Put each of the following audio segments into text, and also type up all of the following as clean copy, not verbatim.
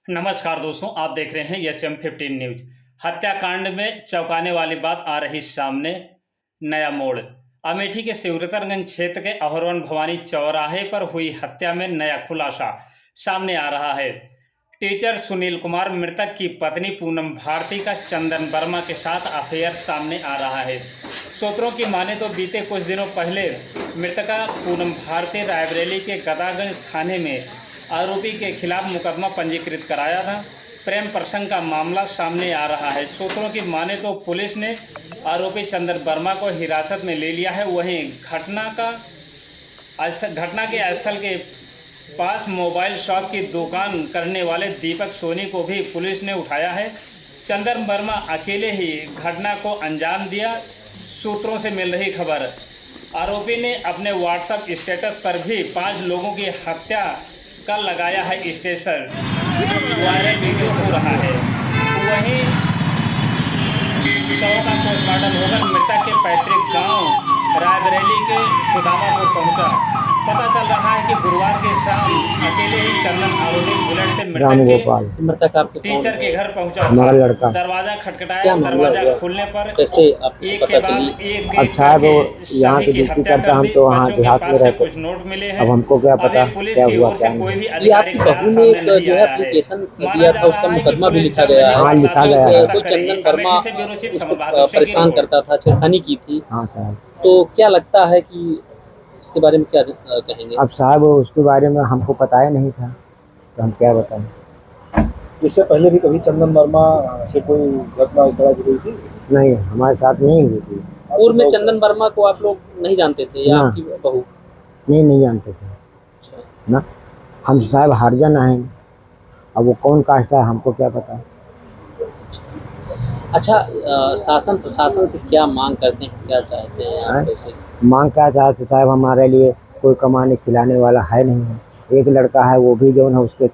नमस्कार दोस्तों, आप देख रहे हैं SM15 न्यूज। हत्याकांड में चौंकाने वाली बात आ रही सामने, नया मोड़। अमेठी के शिवरतनगंज क्षेत्र के अहरवन भवानी चौराहे पर हुई हत्या में नया खुलासा सामने आ रहा है। टीचर सुनील कुमार मृतक की पत्नी पूनम भारती का चंदन वर्मा के साथ अफेयर सामने आ रहा है। सूत्रों की माने तो बीते कुछ दिनों पहले मृतका पूनम भारती रायबरेली के गदागंज थाने में आरोपी के खिलाफ मुकदमा पंजीकृत कराया था। प्रेम प्रसंग का मामला सामने आ रहा है। सूत्रों की माने तो पुलिस ने आरोपी चंदन वर्मा को हिरासत में ले लिया है। वहीं घटना के स्थल के पास मोबाइल शॉप की दुकान करने वाले दीपक सोनी को भी पुलिस ने उठाया है। चंदन वर्मा अकेले ही घटना को अंजाम दिया। सूत्रों से मिल रही खबर, आरोपी ने अपने व्हाट्सएप स्टेटस पर भी 5 लोगों की हत्या का लगाया है स्टेशन। वायरल वीडियो हो रहा है। वहीं शव का पोस्टमार्टम होकर मृतक के पैतृक गांव रायबरेली के सुदामापुर पहुंचा। पता चल रहा है कि गुरुवार की शाम अकेले ही चंदन आरोपी बुलेट से मृतक आपके टीचर के घर पहुंचा। हमारा लड़का दरवाजा खटखटाया। दरवाजा खुलने पर कैसे एक के बाद एक अच्छा है। वो यहाँ की ड्यूटी करता, हम तो वहाँ देहात में रहते। कुछ नोट मिले हैं। अब हमको क्या पता क्या हुआ क्या नहीं। ये आपकी बहू ने एक जो है एप्लीकेशन दिया था, उसका मुकदमा भी लिखा गया है। हाँ, लिखा गया है। कोई चंदन वर्मा परेशान करता था, छेड़खानी की थी। हाँ साहब। तो क्या लगता है कि इसके बारे में क्या कहेंगे? अब साहब उसके बारे में हमको पता ही नहीं था, तो हम क्या बताएं। इससे पहले भी कभी चंदन वर्मा से कोई घटना इस तरह की हुई थी? नहीं, हमारे साथ नहीं हुई थी। पूर्व में चंदन वर्मा को आप लोग नहीं जानते थे या आपकी बहू? नहीं जानते थे ना। हम साहब हरिजन हैं। अब वो कौन कास्ट है हमको क्या पता। अच्छा, शासन प्रशासन से क्या मांग करते हैं, क्या चाहते हैं आप? मांग क्या चाहते साहब, हमारे लिए कोई कमाने खिलाने वाला है नहीं है। एक लड़का है, वो भी जो है उसके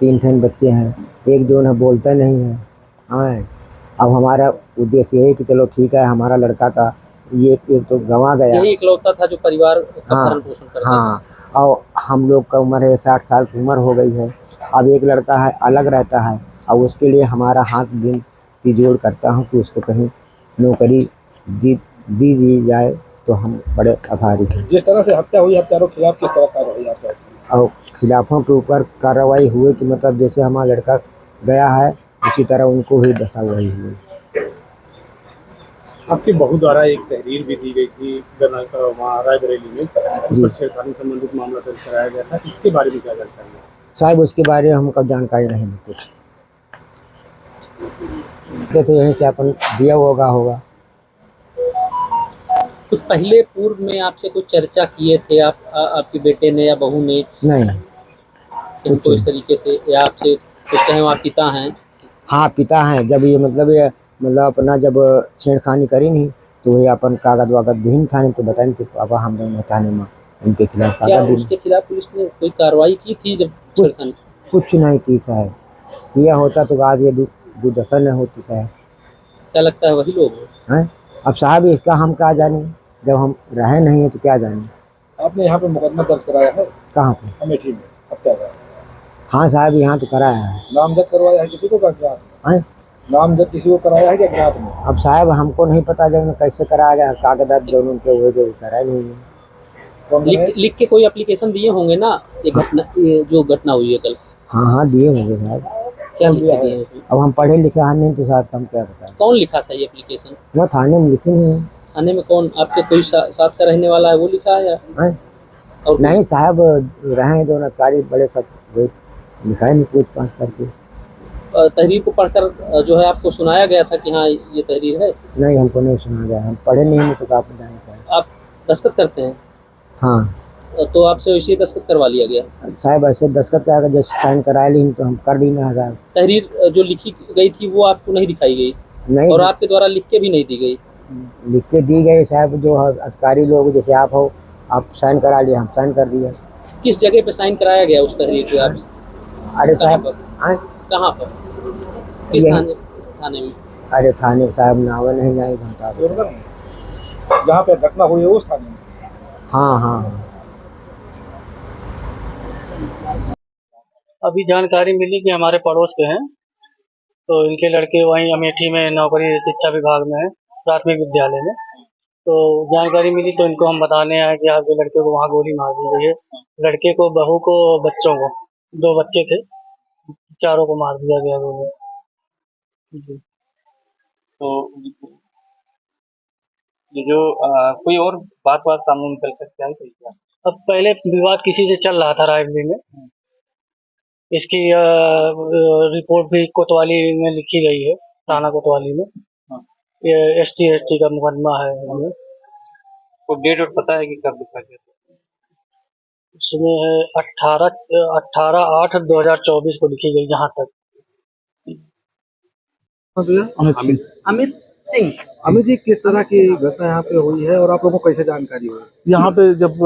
3 बच्चे हैं। एक जो है बोलते नहीं है। हाँ, अब हमारा उद्देश्य यही कि चलो ठीक है, हमारा लड़का का ये एक तो गंवा गया। यही इकलौता था जो परिवार का भरण पोषण करता था। हाँ, और हम लोग का उम्र है 60 साल की उम्र हो गई है। अब एक लड़का है अलग रहता है, और उसके लिए हमारा हाथ की जोड़ करता हूँ कि उसको कहीं नौकरी दी जाए तो हम बड़े आभारी हैं। जिस तरह से हत्या हुई, हत्यारों के खिलाफ किस तरह कार्रवाई आप करते हैं? और खिलाफों के ऊपर कार्रवाई हुई कि मतलब जैसे हमारा लड़का गया है उसी तरह उनको भी दशा वही हुई। आपकी बहू द्वारा एक तहरीर भी दी गई थी वहाँ रायबरेली में, छेड़खानी संबंधित मामला दर्ज कराया गया था। इसके बारे में क्या जानकारी है साहब? उसके बारे में हमको जानकारी नहीं है कुछ। तो यहीं से अपन दिया होगा। कुछ पहले पूर्व में आपसे कुछ चर्चा किए थे आपके बेटे ने या बहू ने? नहीं, इनको इस तरीके से, या आपसे कुछ कहें आप पिता हैं? हाँ, पिता हैं। जब ये मतलब अपना जब छेड़खानी करी नहीं तो वही अपन कागज वागज दीन थाने तो बताएं कि पापा हम लोग थाने में उनके खिलाफ कागज दी। उसके खिलाफ पुलिस ने कोई कार्रवाई की थी जब छेड़खानी? कुछ नहीं की साहब। किया होता तो आज ये दुर्दशा न होती साहब। क्या लगता है वही लोग हैं? अब साहब इसका हम क्या जाने, जब हम रहे नहीं है तो क्या जाने। आपने यहाँ पे मुकदमा दर्ज कराया है? कहाँ पे? अमेठी में हत्या का। हाँ साहब, यहाँ तो कराया है। नामजद करवाया है किसी को का अज्ञात में? नामजद किसी को कराया है कि अज्ञात में? अब साहब हमको नहीं पता जब कैसे कराया गया। कागजात जो उनके हुए जो कराए नहीं है। लिख के कोई एप्लीकेशन दिए होंगे ना, ये जो घटना हुई है कल? हाँ दिए होंगे साहब। क्या लिखे दिए? अब हम पढ़े लिखे हैं नहीं तो साहब हम क्या बताएं। कौन लिखा था ये एप्लीकेशन? वो थाने में लिखी नहीं है। थाने में कौन आपके कोई साथ का रहने वाला है वो लिखा है या? और नहीं साहब, रहे जो अधिकारी बड़े सब लिखा है नहीं पूछ-पाछ करके। तहरीर को पढ़कर जो है आपको सुनाया गया था कि हाँ ये तहरीर है? नहीं, हमको नहीं सुना गया। हम पढ़े नहीं है तो आप बताएं साहब। आप दस्तखत करते हैं? हाँ। तो आपसे वैसे दस्तखत करवा लिया गया साहब? ऐसे दस्तखत का जब साइन करा ली तो हम कर दी ना साहब। तहरीर जो लिखी गई थी वो आपको नहीं दिखाई गई? नहीं, और आपके द्वारा लिख के भी नहीं दी गई? लिख के दी गई साहब। जो अधिकारी लोग जैसे आप हो, आप साइन करा लिए, हम साइन कर दिया। किस जगह पे साइन कराया गया उस तहरीर पे आप? अरे साहब कहाँ पर? किस थाने में? अरे थाने साहब नाव नहीं जाए जहाँ पे घटना हुई है उस थाने में? हाँ। अभी जानकारी मिली कि हमारे पड़ोस के हैं, तो इनके लड़के वहीं अमेठी में नौकरी शिक्षा विभाग में है, प्राथमिक विद्यालय में। तो जानकारी मिली तो इनको हम बताने आए कि आपके लड़के को वहाँ गोली मार दी गई है। लड़के को, बहू को, बच्चों को, 2 बच्चे थे, चारों को मार दिया गया गोली। जी। तो ये जो कोई और बात सामने निकल सकता है क्या? अब पहले विवाद किसी से चल रहा था रायबरेली में, इसकी रिपोर्ट भी कोतवाली में लिखी गई है, थाना कोतवाली में। ये ST का मुकदमा है हमें। तो डेट और पता है कि कब लिखा गया? इसमें है 18/8/2024 को लिखी गई जहाँ तक। अमित जी, किस तरह की घटना यहाँ पे हुई है और आप लोगों को कैसे जानकारी हुई? यहाँ पे जब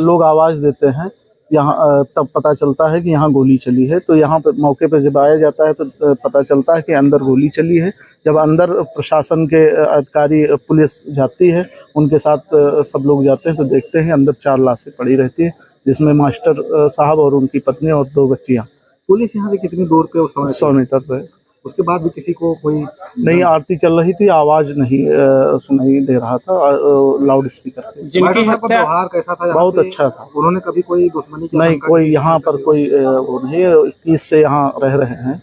लोग आवाज़ देते हैं यहाँ, तब पता चलता है कि यहाँ गोली चली है। तो यहाँ पे मौके पे जब आया जाता है तो पता चलता है कि अंदर गोली चली है। जब अंदर प्रशासन के अधिकारी, पुलिस जाती है, उनके साथ सब लोग जाते हैं तो देखते हैं अंदर 4 लाशें पड़ी रहती हैं, जिसमें मास्टर साहब और उनकी पत्नी और 2 बच्चियाँ। पुलिस यहाँ से कितनी दूर पे उस समय 100 मीटर पे। उसके बाद भी किसी को कोई नहीं, आरती चल रही थी, आवाज़ नहीं सुनाई दे रहा था लाउड स्पीकर पे। जिनकी हत्या, व्यवहार कैसा था? बहुत अच्छा था। उन्होंने कभी कोई दुश्मनी की? नहीं, कोई यहाँ पर कोई वो नहीं है। 21 से यहाँ रह रहे हैं,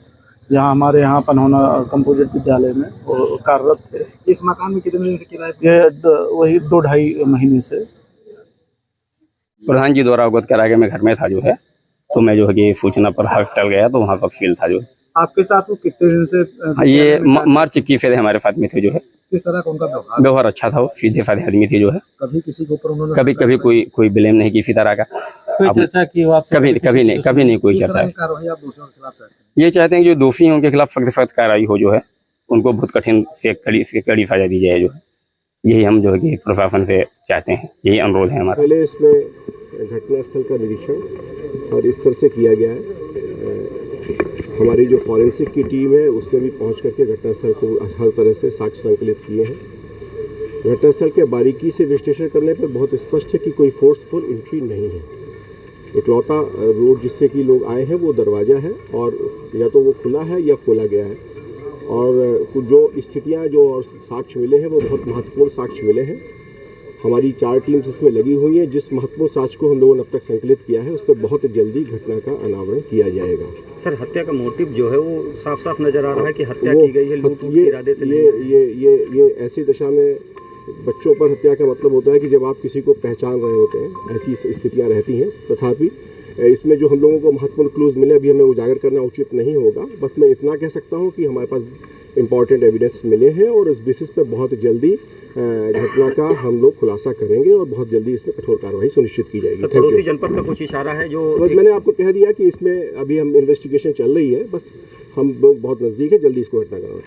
यहाँ हमारे यहाँ पनहोना कंपोजिट विद्यालय में वो कार्यरत थे। इस मकान में कितने दिन से किराए पे? ये वही 2-2.5 महीने से। प्रधान जी द्वारा अवगत करा के मैं घर में था जो है, तो मैं जो है कि सूचना पर हॉस्पिटल गया तो वहाँ तफसील था जो। आपके साथ वो कितने दिन से? ये मार्च 21 से हमारे साथ में थे जो है। किस तरह का उनका व्यवहार अच्छा था, वो सीधे साधे आदमी थे जो है। कभी किसी के ऊपर उन्होंने कभी कोई ब्लेम नहीं किसी तरह का। कोई चर्चा की हो आपसे? कभी नहीं कोई चर्चा। कार्रवाई आप दूसरों के खिलाफ करते हैं? ये चाहते हैं कि जो दोषी हैं उनके खिलाफ सख्त कार्रवाई हो जो है, उनको बहुत कठिन से कड़ी सजा दी जाए जो है। यही हम जो है कि प्रशासन से चाहते हैं, यही अनुरोध है हमारा। पहले इसमें घटनास्थल का निरीक्षण और इस तरह से किया गया है। हमारी जो फॉरेंसिक की टीम है उसने भी पहुंच करके घटनास्थल को हर तरह से साक्ष्य संकलित किए हैं। घटनास्थल के बारीकी से विश्लेषण करने पर बहुत स्पष्ट है कि कोई फोर्सफुल एंट्री नहीं है। इकलौता रोड जिससे कि लोग आए हैं वो दरवाज़ा है, और या तो वो खुला है या खोला गया है। और कुछ जो स्थितियाँ जो और साक्ष्य मिले हैं वो बहुत महत्वपूर्ण साक्ष्य मिले हैं। हमारी 4 टीम्स इसमें लगी हुई हैं। जिस महत्वपूर्ण साक्ष्य को हम लोगों ने अब तक संकलित किया है उस पर बहुत जल्दी घटना का अनावरण किया जाएगा। सर, हत्या का मोटिव जो है वो साफ साफ नजर आ रहा है कि हत्या की गई है, लूट के इरादे से नहीं। ये ऐसी दशा में बच्चों पर हत्या का मतलब होता है कि जब आप किसी को पहचान रहे होते हैं, ऐसी स्थितियाँ रहती हैं। तथापि इसमें जो हम लोगों को महत्वपूर्ण क्लूज मिले अभी हमें उजागर करना उचित नहीं होगा। बस मैं इतना कह सकता हूँ कि हमारे पास इम्पॉर्टेंट एविडेंस मिले हैं और इस बेसिस पर बहुत जल्दी घटना का हम लोग खुलासा करेंगे और बहुत जल्दी इसमें कठोर कार्रवाई सुनिश्चित की जाएगी। पड़ोसी जनपद का कुछ इशारा है जो बस मैंने आपको कह दिया कि इसमें अभी हम इन्वेस्टिगेशन चल रही है, बस हम लोग बहुत नज़दीक है, जल्दी इसको घटना कराएंगे।